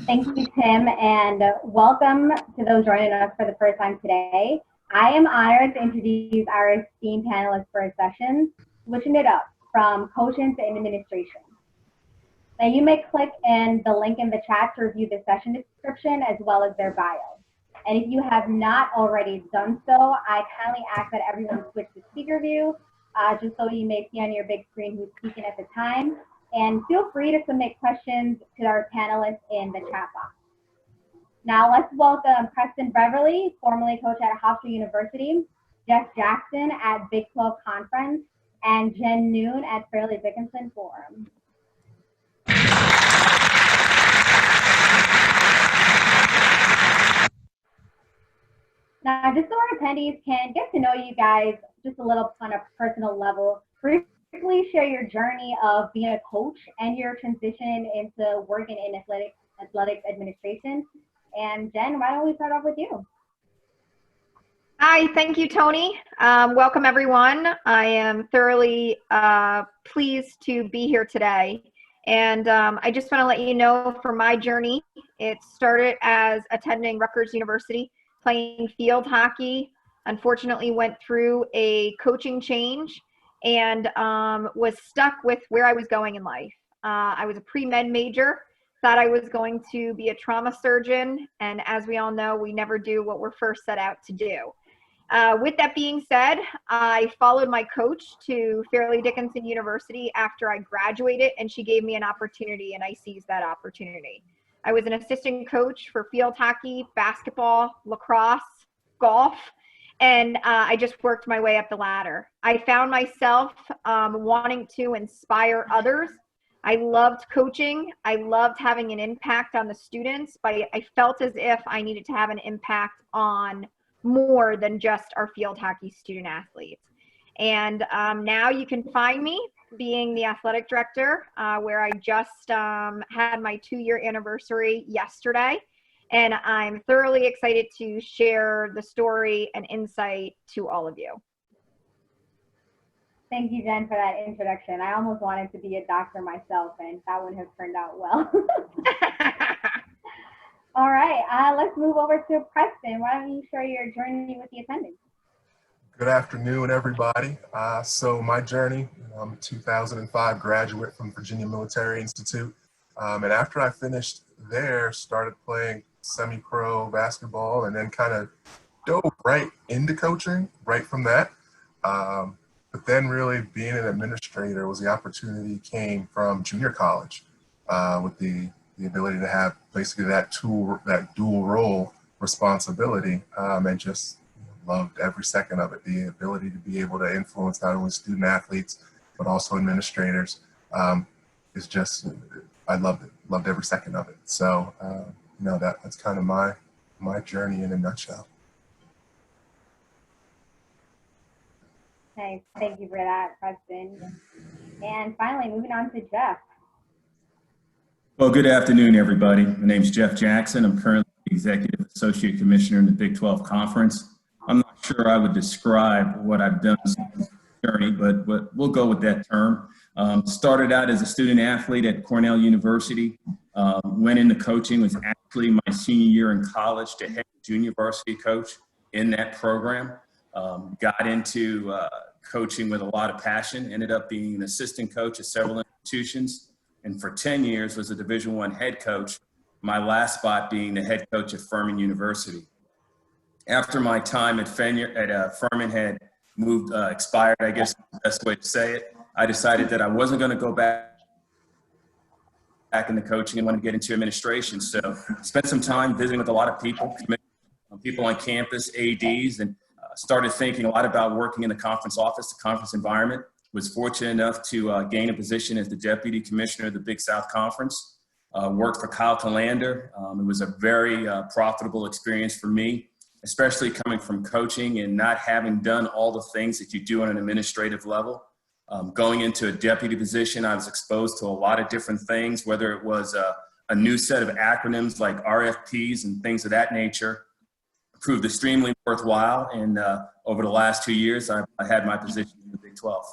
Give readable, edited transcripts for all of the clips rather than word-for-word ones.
Thank you, Tim, and welcome to those joining us for the first time today. I am honored to introduce our esteemed panelists for a session, switching it up from coaching to administration. Now, you may click in the link in the chat to review the session description as well as their bio. And if you have not already done so, I kindly ask that everyone switch to speaker view, just so you may see on your big screen who's speaking at the time. And feel free to submit questions to our panelists in the chat box. Now let's welcome Preston Beverly, formerly coach at Hofstra University, Jeff Jackson at Big 12 Conference, and Jen Noon at Fairleigh Dickinson Forum. Now, just so our attendees can get to know you guys just a little on a personal level, briefly share your journey of being a coach and your transition into working in athletics administration. And Jen, why don't we start off with you? Hi, thank you, Tony. Welcome, everyone. I am thoroughly pleased to be here today. And I just want to let you know for my journey, it started as attending Rutgers University, playing field hockey. Unfortunately, went through a coaching change and was stuck with where I was going in life. I was a pre-med major, thought I was going to be a trauma surgeon. And as we all know, we never do what we're first set out to do. With that being said, I followed my coach to Fairleigh Dickinson University after I graduated, and she gave me an opportunity, and I seized that opportunity. I was an assistant coach for field hockey, basketball, lacrosse, golf, and I just worked my way up the ladder. I found myself wanting to inspire others. I loved coaching. I loved having an impact on the students, but I felt as if I needed to have an impact on more than just our field hockey student athletes. And now you can find me being the athletic director, where I just had my 2-year anniversary yesterday. And I'm thoroughly excited to share the story and insight to all of you. Thank you, Jen, for that introduction. I almost wanted to be a doctor myself, and that wouldn't have turned out well. All right, let's move over to Preston. Why don't you share your journey with the attendings? Good afternoon, everybody. So my journey, I'm a 2005 graduate from Virginia Military Institute. And after I finished there, started playing semi-pro basketball and then kind of dove right into coaching right from that. But then really being an administrator was the opportunity came from junior college with the ability to have basically that dual role responsibility, and just loved every second of it. The ability to be able to influence not only student athletes, but also administrators is just, I loved it, loved every second of it. So, that's kind of my journey in a nutshell. Nice, thank you for that, Preston. And finally, moving on to Jeff. Well, good afternoon, everybody. My name is Jeff Jackson. I'm currently the Executive Associate Commissioner in the Big 12 Conference. I'm not sure I would describe what I've done since this journey, but we'll go with that term. Started out as a student athlete at Cornell University. Went into coaching, was actually my senior year in college to head junior varsity coach in that program. Got into coaching with a lot of passion, ended up being an assistant coach at several institutions, and for 10 years was a Division I head coach, my last spot being the head coach at Furman University. After my time at Furman had expired, I guess is the best way to say it, I decided that I wasn't going to go back into coaching and wanted to get into administration. So spent some time visiting with a lot of people on campus, ADs, and started thinking a lot about working in the conference office, the conference environment. Was fortunate enough to gain a position as the Deputy Commissioner of the Big South Conference. Worked for Kyle Talander. It was a very profitable experience for me, especially coming from coaching and not having done all the things that you do on an administrative level. Going into a deputy position, I was exposed to a lot of different things, whether it was a new set of acronyms like RFPs and things of that nature. Proved extremely worthwhile, and over the last 2 years, I had my position in the Big 12.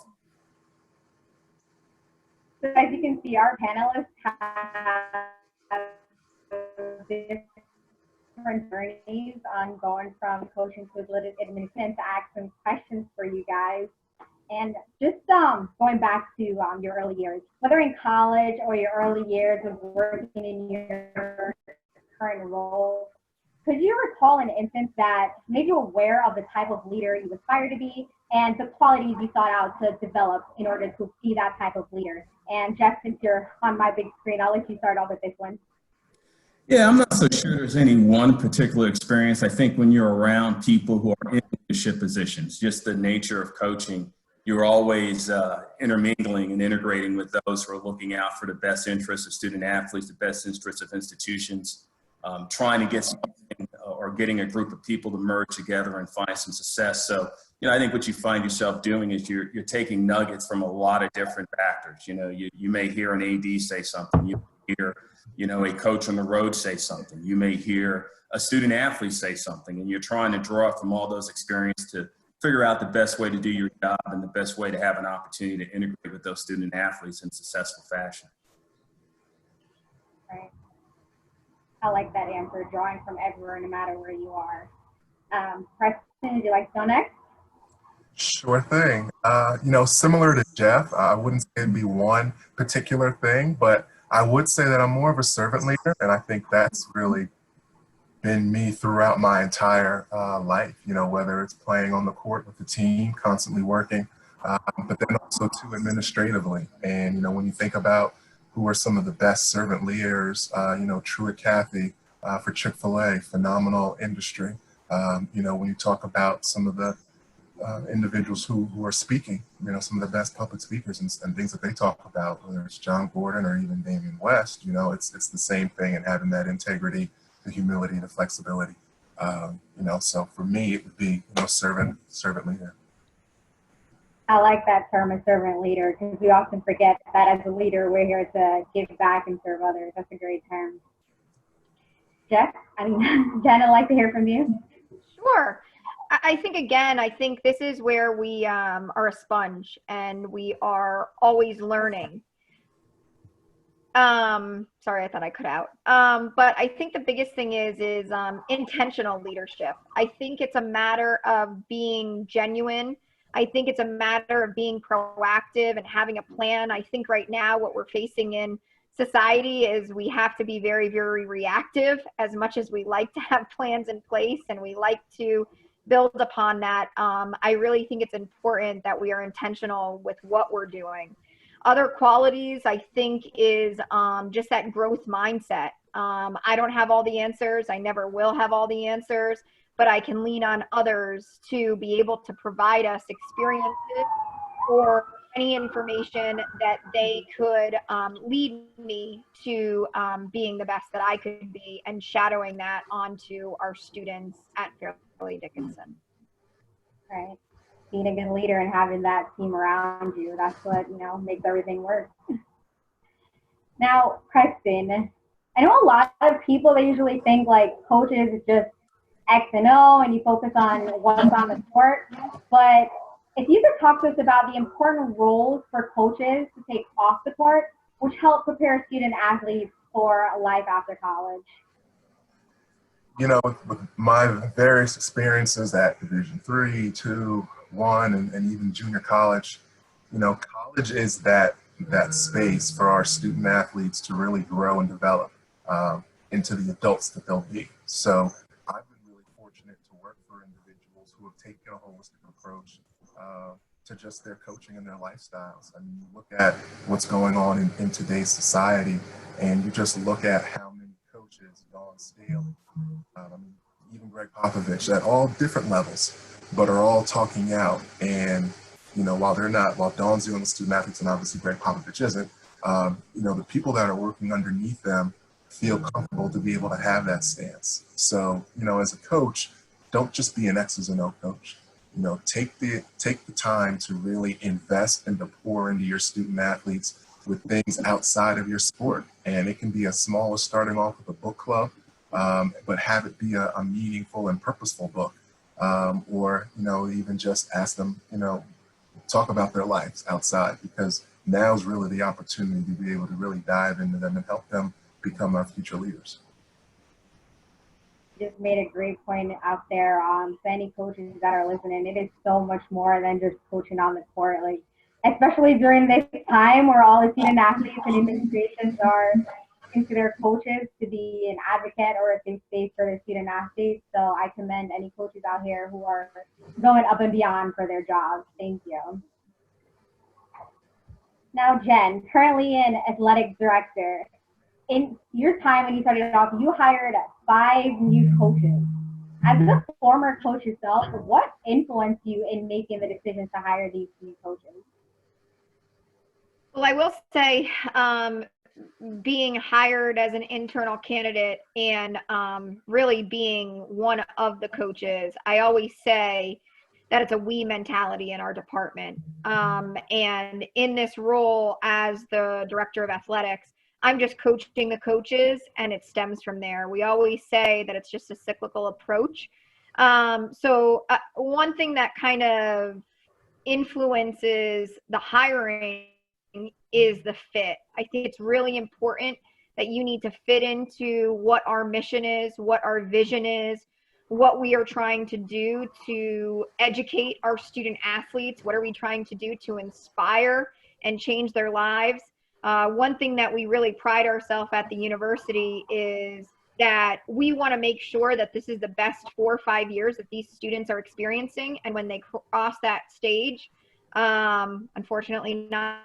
So as you can see, our panelists have different journeys on going from coaching to administration to ask some questions for you guys. And just going back to your early years, whether in college or your early years of working in your current role, could you recall an instance that made you aware of the type of leader you aspire to be and the qualities you sought out to develop in order to be that type of leader? And Jeff, since you're on my big screen, I'll let you start off with this one. Yeah, I'm not so sure there's any one particular experience. I think when you're around people who are in leadership positions, just the nature of coaching, you're always intermingling and integrating with those who are looking out for the best interests of student athletes, the best interests of institutions, trying to get something or getting a group of people to merge together and find some success. So, I think what you find yourself doing is you're taking nuggets from a lot of different factors. You may hear an AD say something. You hear, a coach on the road say something. You may hear a student athlete say something, and you're trying to draw from all those experiences to figure out the best way to do your job and the best way to have an opportunity to integrate with those student athletes in successful fashion. Right. I like that answer, drawing from everywhere, no matter where you are. Preston, would you like to go next? Sure thing. Similar to Jeff, I wouldn't say it'd be one particular thing, but I would say that I'm more of a servant leader, and I think that's really been me throughout my entire life, whether it's playing on the court with the team, constantly working, but then also too administratively. And, when you think about who are some of the best servant leaders, Truett Cathy for Chick-fil-A, phenomenal industry. When you talk about some of the individuals who are speaking, some of the best public speakers and things that they talk about, whether it's John Gordon or even Damian West, it's the same thing, and having that integrity, the humility, the flexibility. So for me, it would be, servant leader. I like that term, a servant leader, because we often forget that as a leader, we're here to give back and serve others. That's a great term. Jeff, Jen, I'd like to hear from you. Sure. I think this is where we are a sponge and we are always learning. Sorry, I thought I cut out. But I think the biggest thing is intentional leadership. I think it's a matter of being genuine. I think it's a matter of being proactive and having a plan. I think right now what we're facing in society is we have to be very, very reactive as much as we like to have plans in place and we like to build upon that. I really think it's important that we are intentional with what we're doing. Other qualities, I think, is just that growth mindset. I don't have all the answers. I never will have all the answers, but I can lean on others to be able to provide us experiences or any information that they could lead me to being the best that I could be and shadowing that onto our students at Fairleigh Dickinson. Right. Being a good leader and having that team around you, that's what, makes everything work. Now, Preston, I know a lot of people, they usually think like coaches is just X and O and you focus on what's on the court, but if you could talk to us about the important roles for coaches to take off the court, which help prepare student athletes for life after college. With my various experiences at Division III, II, I, and even junior college, college is that space for our student athletes to really grow and develop into the adults that they'll be. So I've been really fortunate to work for individuals who have taken a holistic approach to just their coaching and their lifestyles. I mean, you look at what's going on in today's society, and you just look at how many coaches, Dawn Staley, even Greg Popovich, at all different levels, but are all talking out. And, while Dawn's doing the student athletes and obviously Greg Popovich isn't, the people that are working underneath them feel comfortable to be able to have that stance. So, as a coach, don't just be an X's and O coach. Take the time to really invest and to pour into your student athletes with things outside of your sport. And it can be as small as starting off with a book club, but have it be a meaningful and purposeful book. Or, even just ask them, talk about their lives outside, because now is really the opportunity to be able to really dive into them and help them become our future leaders. just made a great point out there. To any coaches that are listening, it is so much more than just coaching on the court. Like, especially during this time where all the student athletes and administrations are consider coaches to be an advocate or a safe space for their student athletes. So I commend any coaches out here who are going up and beyond for their jobs. Thank you. Now, Jen, currently an athletic director. In your time when you started off, you hired 5 new coaches. As a former coach yourself, what influenced you in making the decision to hire these new coaches? Well, I will say, being hired as an internal candidate and really being one of the coaches, I always say that it's a we mentality in our department. And in this role as the director of athletics, I'm just coaching the coaches and it stems from there. We always say that it's just a cyclical approach. So one thing that kind of influences the hiring is the fit. I think it's really important that you need to fit into what our mission is, what our vision is, what we are trying to do to educate our student athletes. What are we trying to do to inspire and change their lives? One thing that we really pride ourselves at the university is that we want to make sure that this is the best 4 or 5 years that these students are experiencing. And when they cross that stage, unfortunately not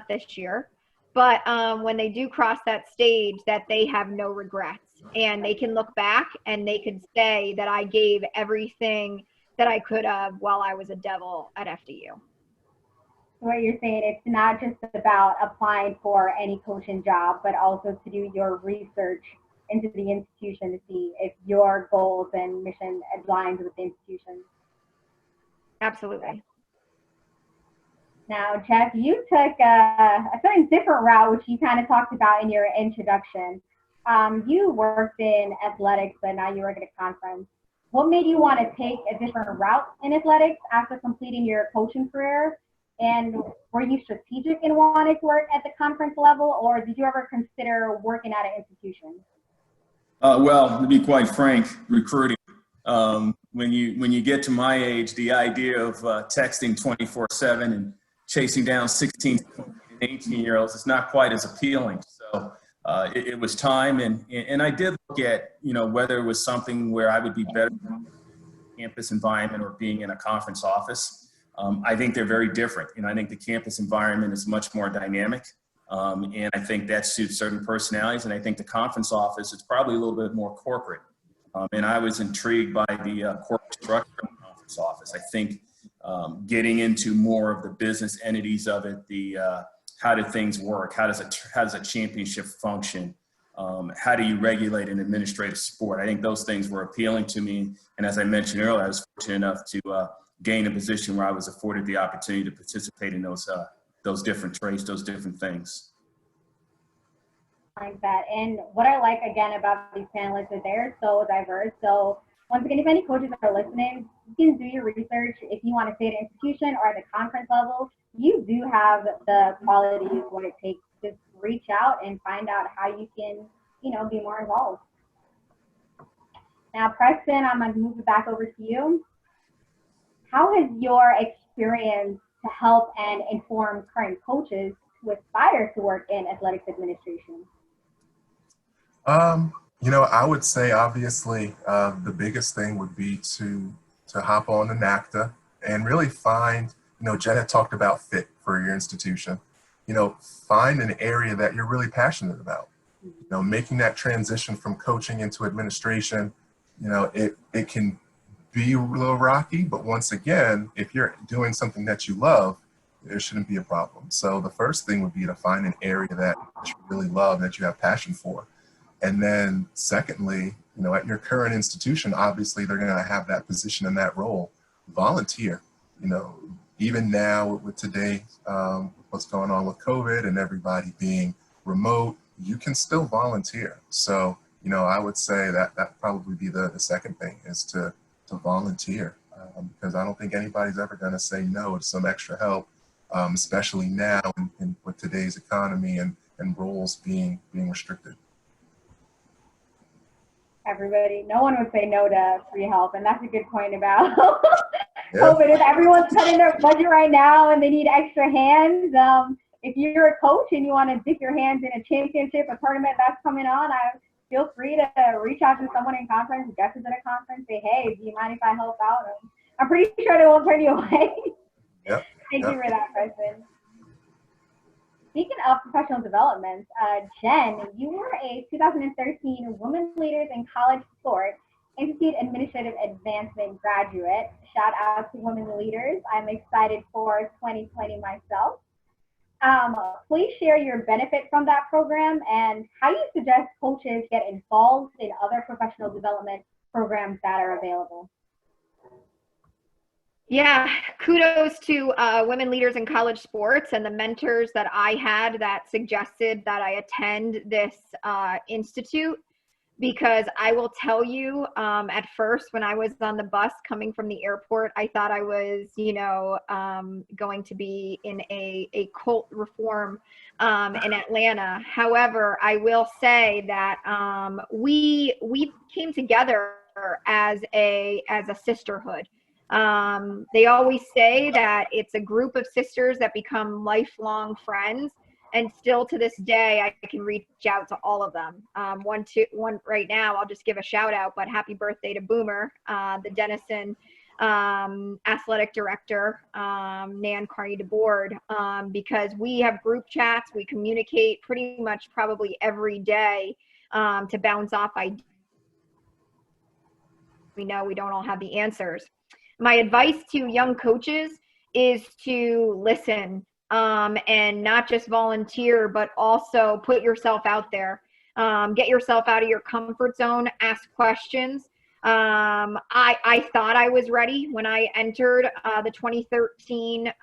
this year, but when they do cross that stage, that they have no regrets and they can look back and they could say that I gave everything that I could have while I was a Devil at FDU. What you're saying, it's not just about applying for any coaching job, but also to do your research into the institution to see if your goals and mission aligns with the institution. Absolutely. Now, Jeff, you took a certain different route, which you kind of talked about in your introduction. You worked in athletics, but now you work at a conference. What made you want to take a different route in athletics after completing your coaching career? And were you strategic in wanting to work at the conference level, or did you ever consider working at an institution? Well, to be quite frank, recruiting. When you get to my age, the idea of texting 24/7 and chasing down 16 and 18-year-olds is not quite as appealing. So it was time, and I did look at, whether it was something where I would be better in a campus environment or being in a conference office. I think they're very different. I think the campus environment is much more dynamic. And I think that suits certain personalities. And I think the conference office is probably a little bit more corporate. And I was intrigued by the corporate structure of the conference office. I think getting into more of the business entities of it, how do things work? How does a championship function? How do you regulate an administrative sport? I think those things were appealing to me. And as I mentioned earlier, I was fortunate enough to gain a position where I was afforded the opportunity to participate in those different traits, those different things. Like that. And what I like again about these panelists is they're so diverse. So once again, if any coaches are listening, you can do your research. If you want to stay at an institution or at the conference level, you do have the qualities, what it takes. Just reach out and find out how you can, be more involved. Now, Preston, I'm going to move it back over to you. How has your experience to help and inform current coaches to aspire to work in athletics administration? I would say obviously the biggest thing would be to hop on the NACTA and really find, Jen had talked about fit for your institution. Find an area that you're really passionate about. Making that transition from coaching into administration, it can be a little rocky, but once again, if you're doing something that you love, there shouldn't be a problem. So the first thing would be to find an area that you really love, that you have passion for. And then secondly, at your current institution, obviously they're going to have that position and that role. Volunteer. Even now with today, what's going on with COVID and everybody being remote, you can still volunteer. So, I would say that probably be the second thing is to volunteer, because I don't think anybody's ever going to say no to some extra help, especially now with today's economy and roles being restricted. everybody, no one would say no to free help, and that's a good point about Yeah. COVID. If everyone's cutting their budget right now and they need extra hands, if you're a coach and you want to dip your hands in a championship, a tournament that's coming on, feel free to reach out to someone in conference. Jeff is at a conference. Say, hey, do you mind if I help out? I'm pretty sure they won't turn you away. Yep. Thank you for that question. Speaking of professional development, Jen, you were a 2013 Women Leaders in College Sport Institute Administrative Advancement graduate. Shout out to Women Leaders. I'm excited for 2020 myself. Please share your benefit from that program and how you suggest coaches get involved in other professional development programs that are available. Yeah, kudos to women leaders in college sports and the mentors that I had that suggested that I attend this institute, because I will tell you, at first when I was on the bus coming from the airport, I thought I was, going to be in a cult reform in Atlanta. However, I will say that we came together as a sisterhood. They always say that it's a group of sisters that become lifelong friends, and still to this day I can reach out to all of them. One right now, I'll just give a shout out, but happy birthday to Boomer, the Denison athletic director, Nan Carney DeBoard, because we have group chats, we communicate pretty much probably every day to bounce off ideas. We know we don't all have the answers. My advice to young coaches is to listen, and not just volunteer, but also put yourself out there. Get yourself out of your comfort zone, ask questions. I thought I was ready when I entered the 2013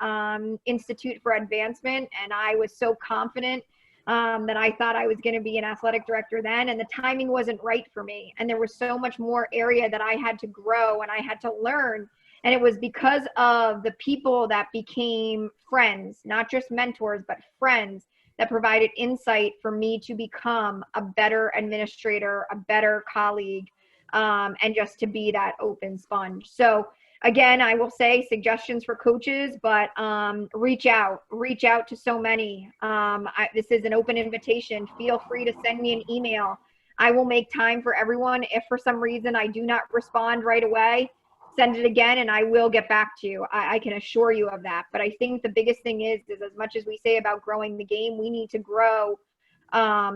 Institute for Advancement, and I was so confident that I thought I was going to be an athletic director then, and the timing wasn't right for me. And there was so much more area that I had to grow and I had to learn. And it was because of the people that became friends, not just mentors, but friends, that provided insight for me to become a better administrator, a better colleague, and just to be that open sponge. So again, I will say suggestions for coaches, but reach out to so many. This is an open invitation. Feel free to send me an email. I will make time for everyone. If for some reason I do not respond right away, send it again and I will get back to you. I can assure you of that. But I think the biggest thing is as much as we say about growing the game, we need to grow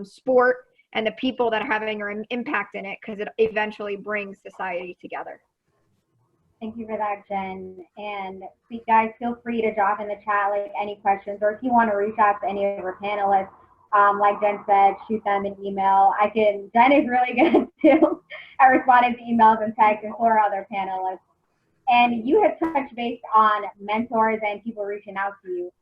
sport and the people that are having an impact in it, because it eventually brings society together. Thank you for that, Jen. And guys, feel free to drop in the chat like any questions, or if you want to reach out to any of our panelists, like Jen said, shoot them an email. Jen is really good too at responding to emails and texts, and for other panelists. And you have touched base on mentors and people reaching out to you.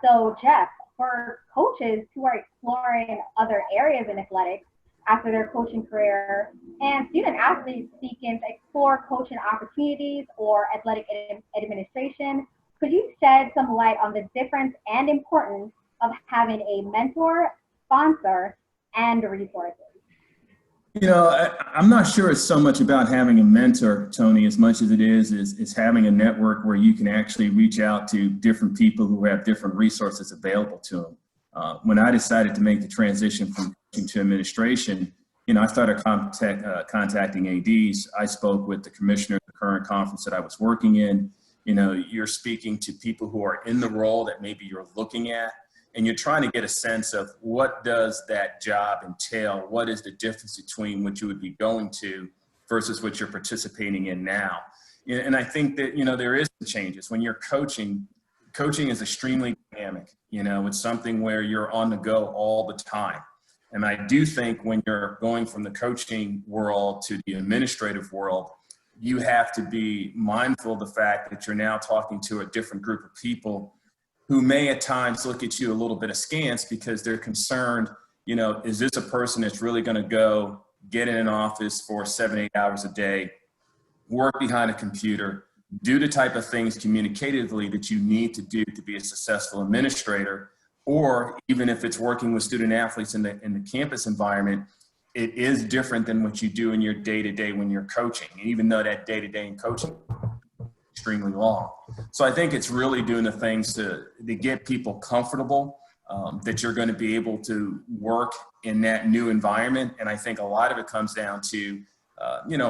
So Jeff, for coaches who are exploring other areas in athletics after their coaching career, and student athletes seeking to explore coaching opportunities or athletic administration, could you shed some light on the difference and importance of having a mentor, sponsor, and resources? I'm not sure it's so much about having a mentor, Tony, as much as it is having a network where you can actually reach out to different people who have different resources available to them. When I decided to make the transition from coaching to administration, I started contacting ADs. I spoke with the commissioner of the current conference that I was working in. You're speaking to people who are in the role that maybe you're looking at, and you're trying to get a sense of what does that job entail? What is the difference between what you would be going to versus what you're participating in now? And I think that, there is some changes. When you're coaching is extremely dynamic. It's something where you're on the go all the time. And I do think when you're going from the coaching world to the administrative world, you have to be mindful of the fact that you're now talking to a different group of people who may at times look at you a little bit askance because they're concerned, is this a person that's really going to go get in an office for 7-8 hours a day, work behind a computer, do the type of things communicatively that you need to do to be a successful administrator? Or even if it's working with student athletes in the campus environment, it is different than what you do in your day-to-day when you're coaching, even though that day-to-day in coaching is extremely long. So I think it's really doing the things to get people comfortable, that you're going to be able to work in that new environment. And I think a lot of it comes down to,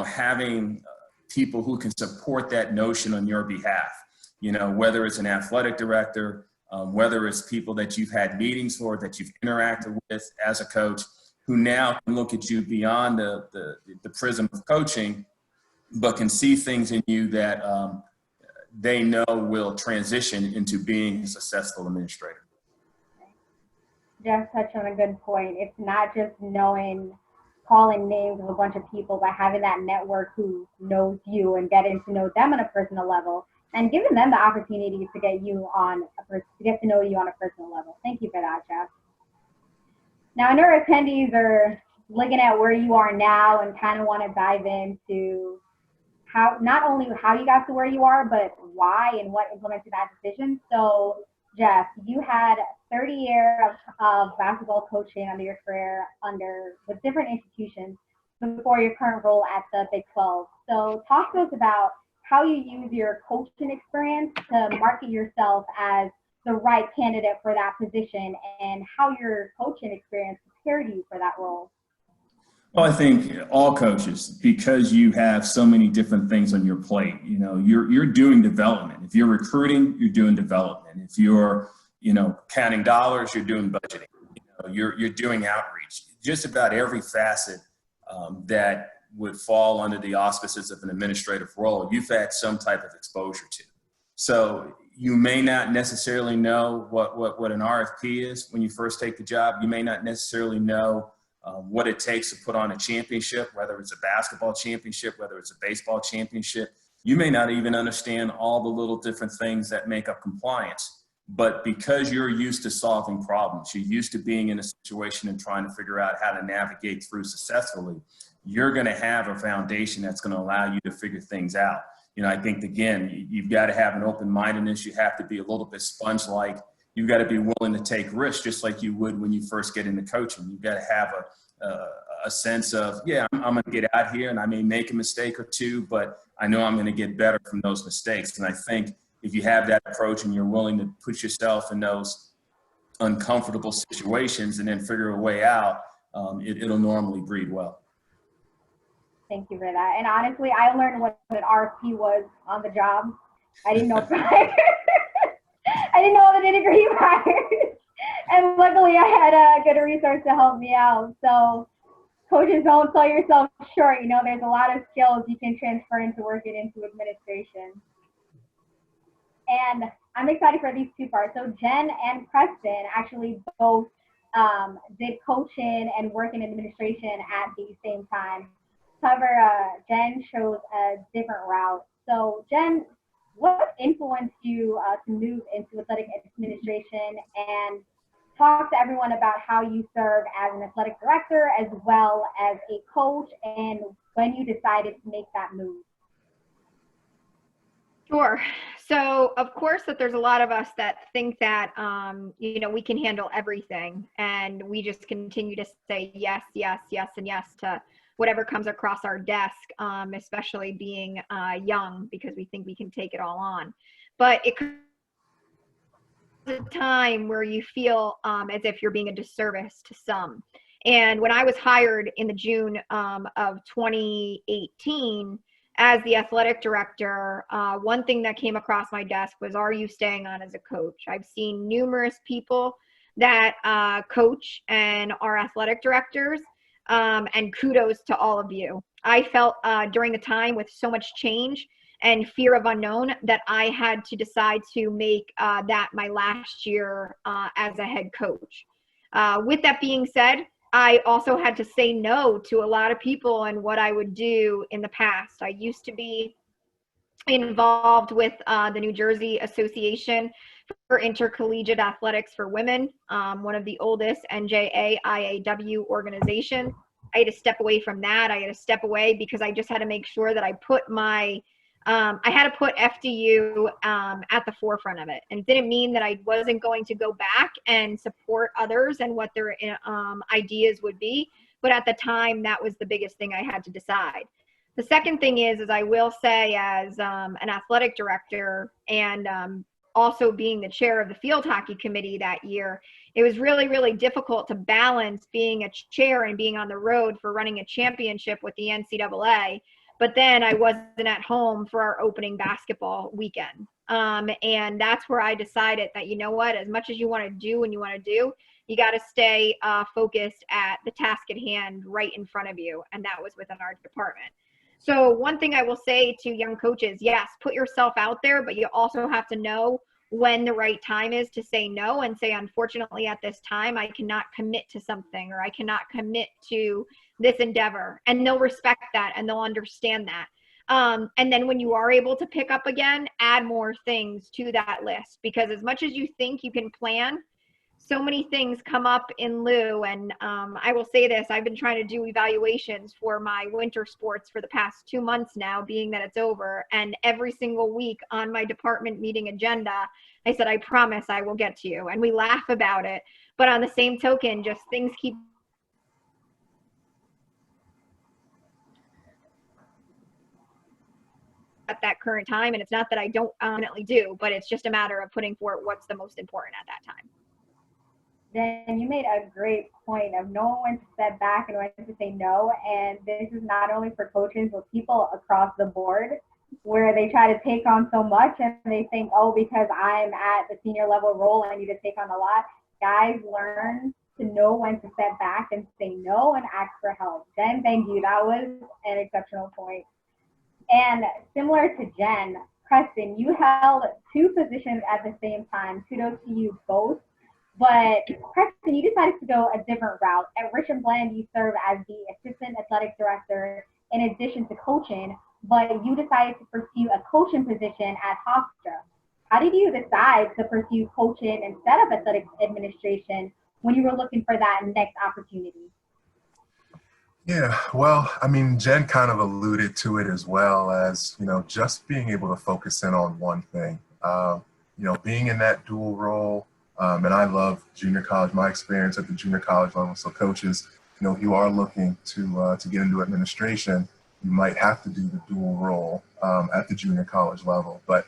having people who can support that notion on your behalf, whether it's an athletic director, whether it's people that you've had meetings for, that you've interacted with as a coach, who now can look at you beyond the prism of coaching, but can see things in you that they know will transition into being a successful administrator. Jeff touched on a good point. It's not just calling names of a bunch of people, but having that network who knows you and getting to know them on a personal level and giving them the opportunity to get to know you on a personal level. Thank you for that, Jeff. Now, I know our attendees are looking at where you are now and kind of want to dive into not only how you got to where you are, but why and what implemented that decision. So, Jeff, you had 30 years of basketball coaching under your career with different institutions before your current role at the Big 12. So talk to us about how you use your coaching experience to market yourself as the right candidate for that position and how your coaching experience prepared you for that role. Well, I think all coaches, because you have so many different things on your plate, you're doing development. If you're recruiting, you're doing development. If you're, counting dollars, you're doing budgeting. You're doing outreach. Just about every facet that would fall under the auspices of an administrative role, you've had some type of exposure to. So you may not necessarily know what an RFP is when you first take the job. You may not necessarily know what it takes to put on a championship, whether it's a basketball championship, whether it's a baseball championship. You may not even understand all the little different things that make up compliance. But because you're used to solving problems, you're used to being in a situation and trying to figure out how to navigate through successfully, you're going to have a foundation that's going to allow you to figure things out. I think, again, you've got to have an open-mindedness. You have to be a little bit sponge-like. You've got to be willing to take risks just like you would when you first get into coaching. You've got to have a sense of, I'm going to get out here and I may make a mistake or two, but I know I'm going to get better from those mistakes. And I think if you have that approach and you're willing to put yourself in those uncomfortable situations and then figure a way out, it'll normally breed well. Thank you for that. And honestly, I learned what an RFP was on the job. I didn't know prior. I didn't know all the nitty-gritty prior. And luckily, I had a good resource to help me out. So coaches, don't sell yourself short. There's a lot of skills you can transfer into working into administration. And I'm excited for these two parts. So Jen and Preston actually both did coaching and working in administration at the same time. However, Jen chose a different route. So Jen, what influenced you to move into athletic administration, and talk to everyone about how you serve as an athletic director as well as a coach and when you decided to make that move? Sure. So of course that there's a lot of us that think that, we can handle everything, and we just continue to say yes, yes, yes, and yes to whatever comes across our desk, especially being young, because we think we can take it all on. But it comes a time where you feel as if you're being a disservice to some. And when I was hired in the June of 2018 as the athletic director, one thing that came across my desk was, are you staying on as a coach? I've seen numerous people that coach and are athletic directors, and kudos to all of you. I felt during the time with so much change and fear of unknown that I had to decide to make that my last year as a head coach. With that being said, I also had to say no to a lot of people and what I would do in the past. I used to be involved with the New Jersey Association for Intercollegiate Athletics for Women, one of the oldest NJAIAW organizations. I had to step away from that. I had to step away because I just had to make sure that I put I had to put FDU at the forefront of it. And it didn't mean that I wasn't going to go back and support others and what their ideas would be, But at the time, that was the biggest thing I had to decide. The second thing is I will say, as an athletic director and also being the chair of the field hockey committee that year, it was really, really difficult to balance being a chair and being on the road for running a championship with the NCAA. But then I wasn't at home for our opening basketball weekend. And that's where I decided that, you know what, as much as you want to do and you want to do, you got to stay focused at the task at hand right in front of you. And that was within our department. So one thing I will say to young coaches, yes, put yourself out there, but you also have to know when the right time is to say no and say, unfortunately, at this time, I cannot commit to something, or I cannot commit to this endeavor. And they'll respect that and they'll understand that. And then when you are able to pick up again, add more things to that list, because as much as you think you can plan, so many things come up in lieu. And I will say this, I've been trying to do evaluations for my winter sports for the past 2 months now, being that it's over. And every single week on my department meeting agenda, I said, I promise I will get to you. And we laugh about it. But on the same token, just things keep at that current time. And it's not that I don't definitely do, but it's just a matter of putting forward what's the most important at that time. Then you made a great point of knowing when to step back and when to say no. And this is not only for coaches, but people across the board, where they try to take on so much and they think, oh, because I'm at the senior level role, I need to take on a lot. Guys, learn to know when to step back and say no and ask for help. Jen, thank you. That was an exceptional point. And similar to Jen, Preston, you held 2 positions at the same time. Kudos to you both. But Preston, you decided to go a different route. At Richard Bland, you serve as the assistant athletic director in addition to coaching, but you decided to pursue a coaching position at Hofstra. How did you decide to pursue coaching instead of athletic administration when you were looking for that next opportunity? Yeah, well, I mean, Jen kind of alluded to it as well, as, just being able to focus in on one thing. Being in that dual role, and I love junior college, my experience at the junior college level. So coaches, if you are looking to get into administration, you might have to do the dual role at the junior college level. But,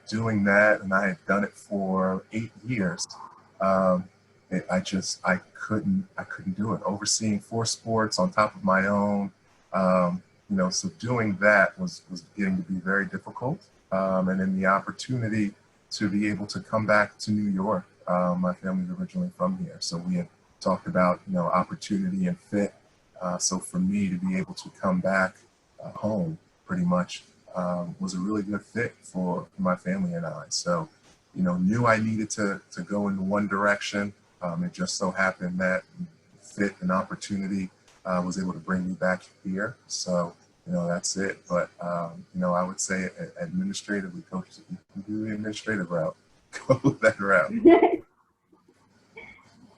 doing that, and I had done it for 8 years, I couldn't do it. Overseeing 4 sports on top of my own, so doing that was getting to be very difficult. And then the opportunity to be able to come back to New York. My family's originally from here, so we had talked about opportunity and fit. So for me to be able to come back home, pretty much, was a really good fit for my family and I. So, knew I needed to go in one direction. It just so happened that fit and opportunity was able to bring me back here. So, that's it. But, I would say administratively, coaches, if you can do the administrative route, go that route.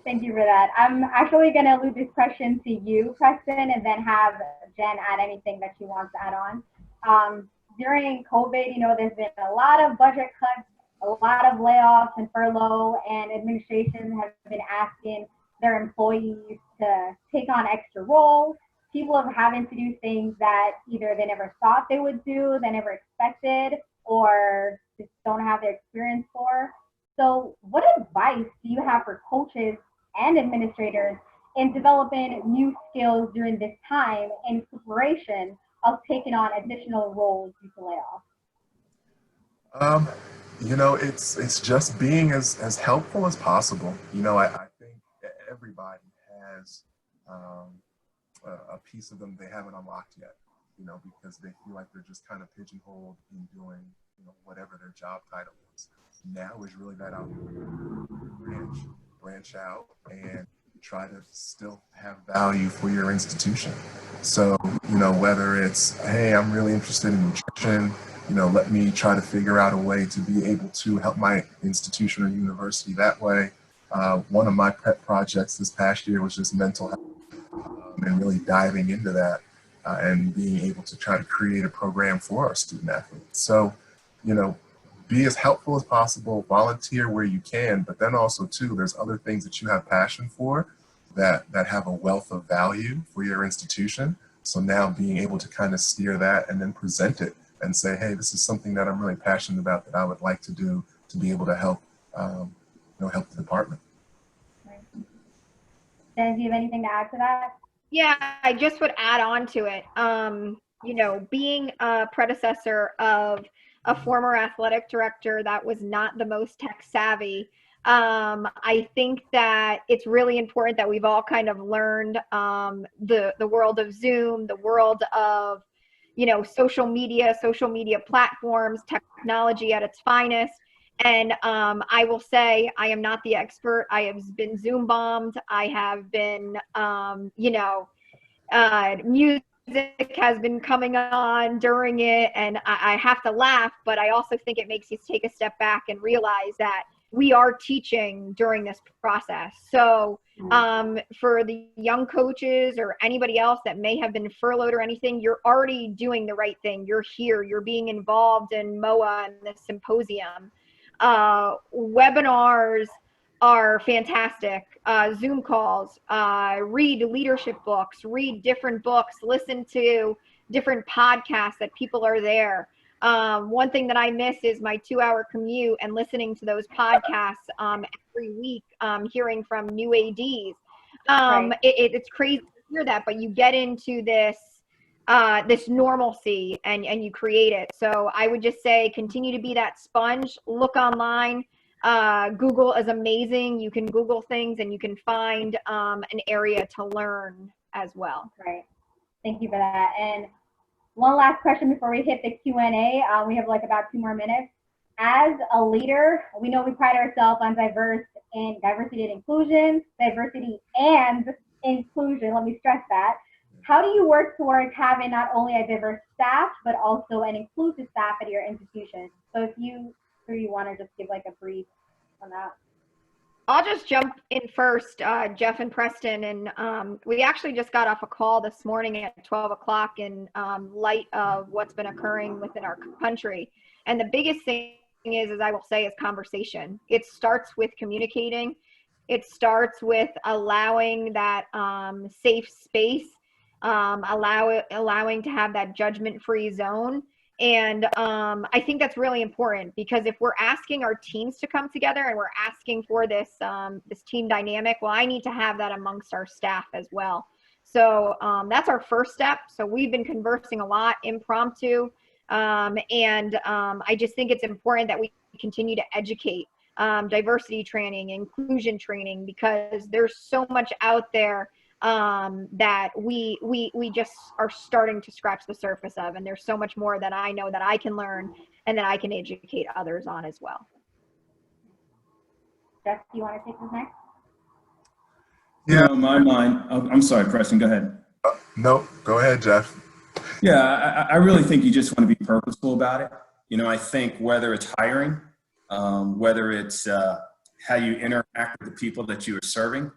Thank you for that. I'm actually going to leave this question to you, Preston, and then have Jen add anything that she wants to add on. During COVID, there's been a lot of budget cuts, a lot of layoffs and furlough, and administration has been asking their employees to take on extra roles. People are having to do things that either they never thought they would do, they never expected, or just don't have the experience for. So what advice do you have for coaches and administrators in developing new skills during this time in preparation of taking on additional roles due to layoffs? It's just being as helpful as possible. I think everybody has a piece of them they haven't unlocked yet, because they feel like they're just kind of pigeonholed in doing, whatever their job title is. Now is really that opportunity to branch out and try to still have value for your institution. So, whether it's, hey, I'm really interested in nutrition, let me try to figure out a way to be able to help my institution or university that way. One of my pet projects this past year was just mental health, and really diving into that and being able to try to create a program for our student athletes. So, be as helpful as possible, volunteer where you can, but then also too, there's other things that you have passion for. that have a wealth of value for your institution. So now being able to kind of steer that and then present it and say, hey, this is something that I'm really passionate about that I would like to do to be able to help, help the department. Right. Jen, do you have anything to add to that? Yeah, I just would add on to it. Being a predecessor of a former athletic director that was not the most tech savvy, I think that it's really important that we've all kind of learned the world of Zoom, the world of social media platforms, technology at its finest. And I will say I am not the expert. I have been Zoom bombed. I have been, music has been coming on during it, and I have to laugh, but I also think it makes you take a step back and realize that we are teaching during this process. So for the young coaches or anybody else that may have been furloughed or anything, you're already doing the right thing. You're here. You're being involved in Moaa and the symposium. Webinars are fantastic. Zoom calls, read leadership books, read different books, listen to different podcasts that people are there. One thing that I miss is my 2-hour commute and listening to those podcasts every week, hearing from new ADs. Right. It's crazy to hear that, but you get into this normalcy and you create it. So I would just say continue to be that sponge. Look online. Google is amazing. You can Google things and you can find an area to learn as well. Right. Thank you for that. And one last question before we hit the Q&A. We have like about 2 more minutes. As a leader, we know we pride ourselves on diversity and inclusion, diversity and inclusion. Let me stress that. How do you work towards having not only a diverse staff, but also an inclusive staff at your institution? So if you want to just give like a brief on that. I'll just jump in first, Jeff and Preston. And we actually just got off a call this morning at 12 o'clock in light of what's been occurring within our country. And the biggest thing is I will say, is conversation. It starts with communicating. It starts with allowing that safe space, allowing to have that judgment-free zone. And I think that's really important, because if we're asking our teams to come together and we're asking for this this team dynamic, well, I need to have that amongst our staff as well. So that's our first step. So we've been conversing a lot impromptu, and I just think it's important that we continue to educate, diversity training, inclusion training, because there's so much out there that we just are starting to scratch the surface of, and there's so much more that I know that I can learn and that I can educate others on as well. Jeff, do you want to take this next? Yeah, my mind. I'm sorry, Preston, go ahead. No, go ahead, Jeff. Yeah, I really think you just want to be purposeful about it. I think whether it's hiring, whether it's how you interact with the people that you are serving.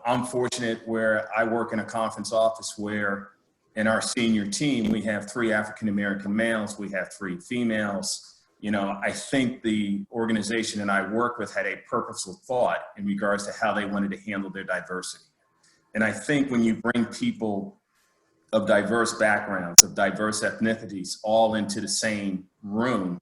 I'm fortunate where I work in a conference office where in our senior team, we have 3 African-American males, we have 3 females. I think the organization that I work with had a purposeful thought in regards to how they wanted to handle their diversity. And I think when you bring people of diverse backgrounds, of diverse ethnicities, all into the same room,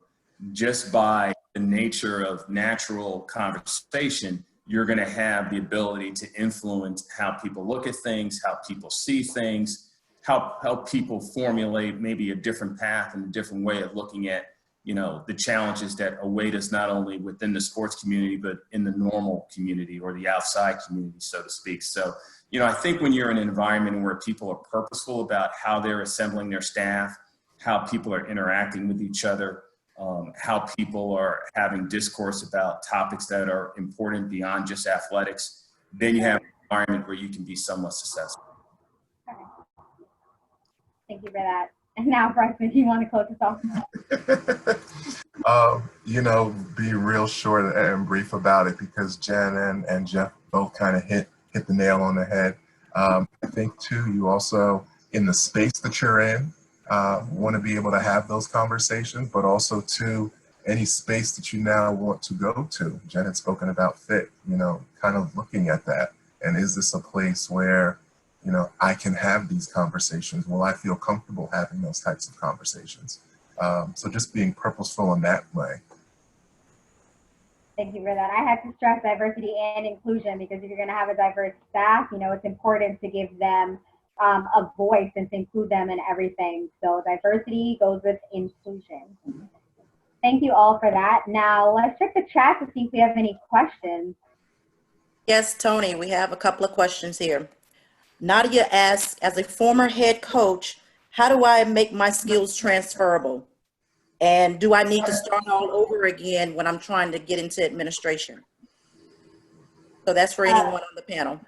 just by the nature of natural conversation, you're going to have the ability to influence how people look at things, how people see things, how people formulate maybe a different path and a different way of looking at, the challenges that await us not only within the sports community, but in the normal community or the outside community, so to speak. So, I think when you're in an environment where people are purposeful about how they're assembling their staff, how people are interacting with each other, how people are having discourse about topics that are important beyond just athletics, then you have an environment where you can be somewhat successful. Okay. Thank you for that. And now, Preston, do you want to close us off? Be real short and brief about it, because Jen and Jeff both kind of hit the nail on the head. I think too, you also, in the space that you're in, want to be able to have those conversations, but also to any space that you now want to go to. Jen had spoken about fit, kind of looking at that And is this a place where, you know, I can have these conversations? Will I feel comfortable having those types of conversations? So just being purposeful in that way. Thank you for that. I have to stress diversity and inclusion, because if you're going to have a diverse staff, you know, it's important to give them a voice and to include them in everything. So diversity goes with inclusion. Thank you all for that. Now let's check the chat to see if we have any questions. Yes, Tony, we have a couple of questions here. Nadia asks, as a former head coach, how do I make my skills transferable? And do I need to start all over again when I'm trying to get into administration? So that's for anyone on the panel.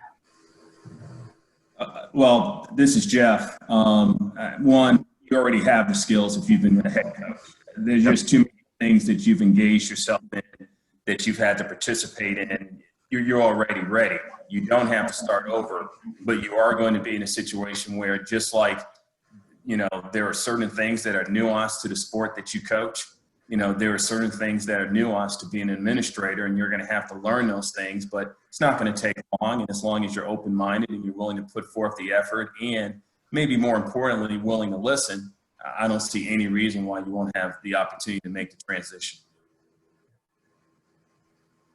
Well, this is Jeff. One, you already have the skills if you've been a head coach. There's just too many things that you've engaged yourself in, that you've had to participate in. You're already ready. You don't have to start over, but you are going to be in a situation where, just like, you know, there are certain things that are nuanced to the sport that you coach. You know, there are certain things that are nuanced to being an administrator, and you're going to have to learn those things, but it's not going to take long. And as long as you're open-minded and you're willing to put forth the effort, and maybe more importantly, willing to listen, I don't see any reason why you won't have the opportunity to make the transition.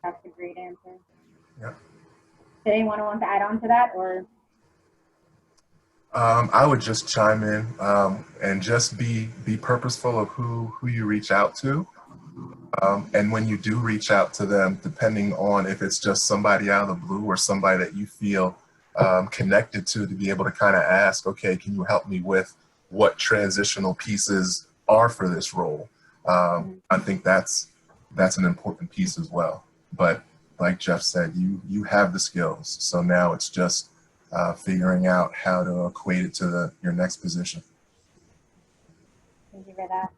That's a great answer. Yeah. Did anyone want to add on to that, or? I would just chime in and just be purposeful of who you reach out to. And when you do reach out to them, depending on if it's just somebody out of the blue or somebody that you feel connected to be able to kind of ask, okay, can you help me with what transitional pieces are for this role? I think that's an important piece as well. But like Jeff said, you have the skills. So now it's just figuring out how to equate it to your next position. Thank you for that.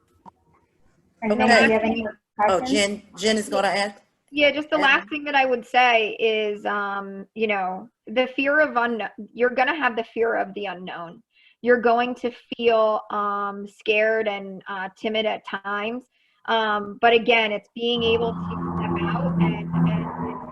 Okay. Do you have any questions? Oh, Jen is going to ask. Yeah, just the last thing that I would say is, you know, the fear of unknown. You're going to have the fear of the unknown. You're going to feel scared and timid at times. But again, it's being able to step out and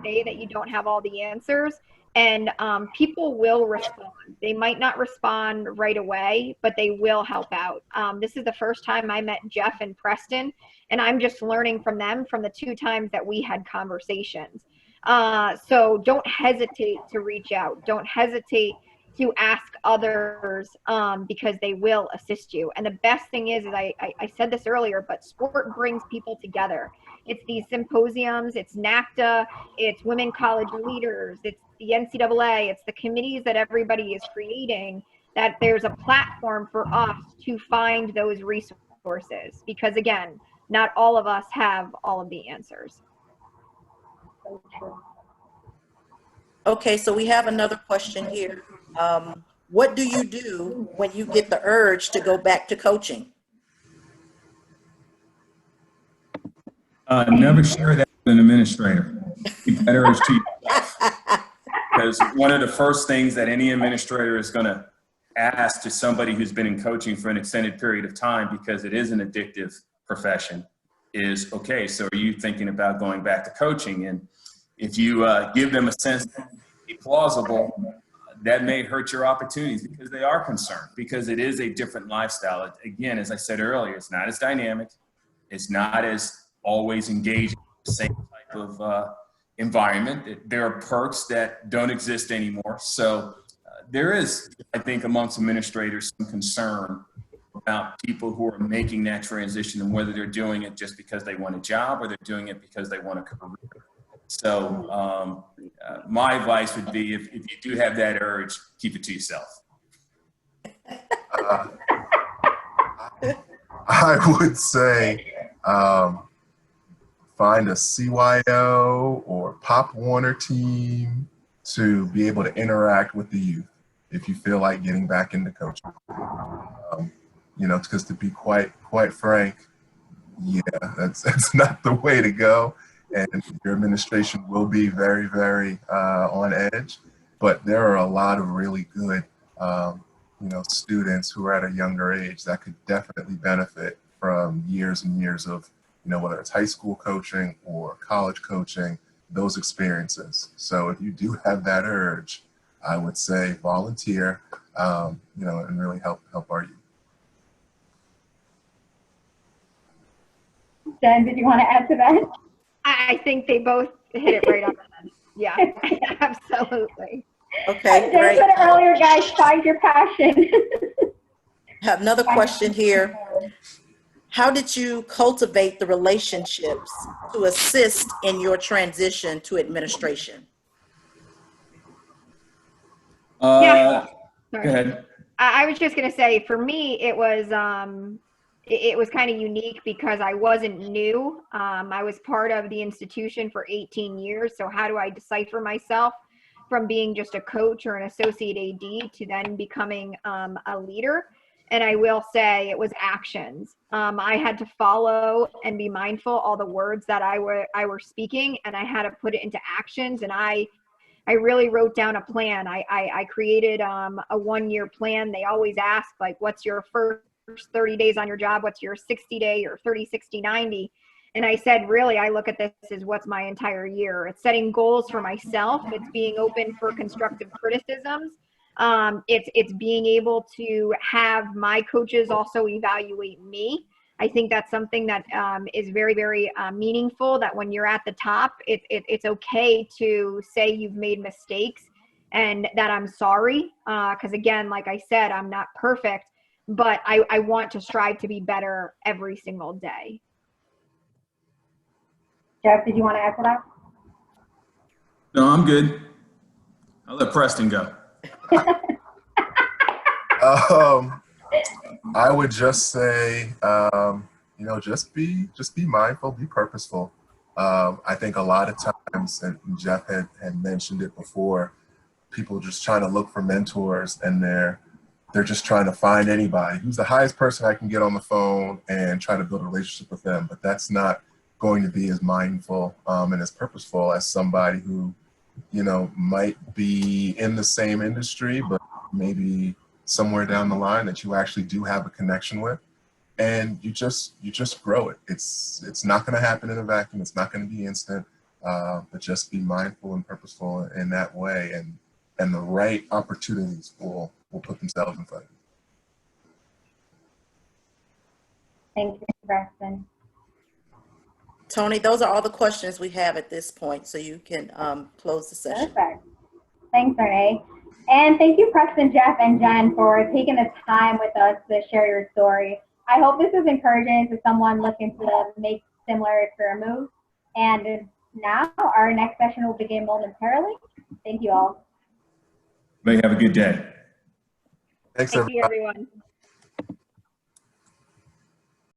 say that you don't have all the answers. And people will respond. They might not respond right away, but they will help out. This is the first time I met Jeff and Preston, and I'm just learning from them from the 2 times that we had conversations. So don't hesitate to reach out. Don't hesitate to ask others because they will assist you. And the best thing is I said this earlier, but sport brings people together. It's these symposiums, it's NACTA, it's Women College Leaders, it's the NCAA, it's the committees that everybody is creating, that there's a platform for us to find those resources. Because again, not all of us have all of the answers. So true. Okay, so we have another question here. What do you do when you get the urge to go back to coaching? Never share that with an administrator. Keep that urge to yourself. Because one of the first things that any administrator is going to ask to somebody who's been in coaching for an extended period of time, because it is an addictive profession, is, okay, so are you thinking about going back to coaching? And if you give them a sense that it's plausible, that may hurt your opportunities, because they are concerned, because it is a different lifestyle. Again, as I said earlier, it's not as dynamic. It's not as always engaging, the same type of environment. There are perks that don't exist anymore. So there is, I think, amongst administrators, some concern about people who are making that transition and whether they're doing it just because they want a job or they're doing it because they want a career. So my advice would be, if you do have that urge, keep it to yourself. I would say find a CYO or Pop Warner team to be able to interact with the youth if you feel like getting back into coaching. You know, because to be quite frank, yeah, that's not the way to go. And your administration will be very, very on edge. But there are a lot of really good, you know, students who are at a younger age that could definitely benefit from years and years of, you know, whether it's high school coaching or college coaching, those experiences. So if you do have that urge, I would say volunteer, you know, and really help our youth. Jen, did you want to add to that? I think they both hit it right on the head. Yeah, absolutely. Okay, Jen great. said it earlier, guys, find your passion. Have another question here. How did you cultivate the relationships to assist in your transition to administration? Yeah. Go Sorry. ahead. I was just gonna say, for me, it was it was kind of unique because I wasn't new. I was part of the institution for 18 years. So how do I decipher myself from being just a coach or an associate AD to then becoming a leader? And I will say it was actions. I had to follow and be mindful all the words that I were speaking, and I had to put it into actions. And I really wrote down a plan. I created a 1-year plan. They always ask, like, what's your first 30 days on your job? What's your 60-day or 30, 60, 90? And I said, really, I look at this as what's my entire year. It's setting goals for myself. It's being open for constructive criticisms. It's being able to have my coaches also evaluate me. I think that's something that is very, very meaningful, that when you're at the top, it's okay to say you've made mistakes and that I'm sorry. Because again, like I said, I'm not perfect, but I want to strive to be better every single day. Jeff, did you want to add to that? No, I'm good. I'll let Preston go. I would just say, you know, just be mindful, be purposeful. I think a lot of times, and Jeff had mentioned it before, people just trying to look for mentors, and they're just trying to find anybody who's the highest person I can get on the phone and try to build a relationship with them. But that's not going to be as mindful and as purposeful as somebody who, you know, might be in the same industry, but maybe somewhere down the line that you actually do have a connection with, and you just grow it. It's not going to happen in a vacuum. It's not going to be instant, but just be mindful and purposeful in that way, and the right opportunities will put themselves in front of you. Thank you, Preston. Tony, those are all the questions we have at this point, so you can close the session. Perfect. Thanks, Renee. And thank you, Preston, Jeff, and Jen, for taking the time with us to share your story. I hope this is encouraging to someone looking to make similar career moves. And now our next session will begin momentarily. Thank you all. May have a good day. Thanks, Thank everybody. you, everyone.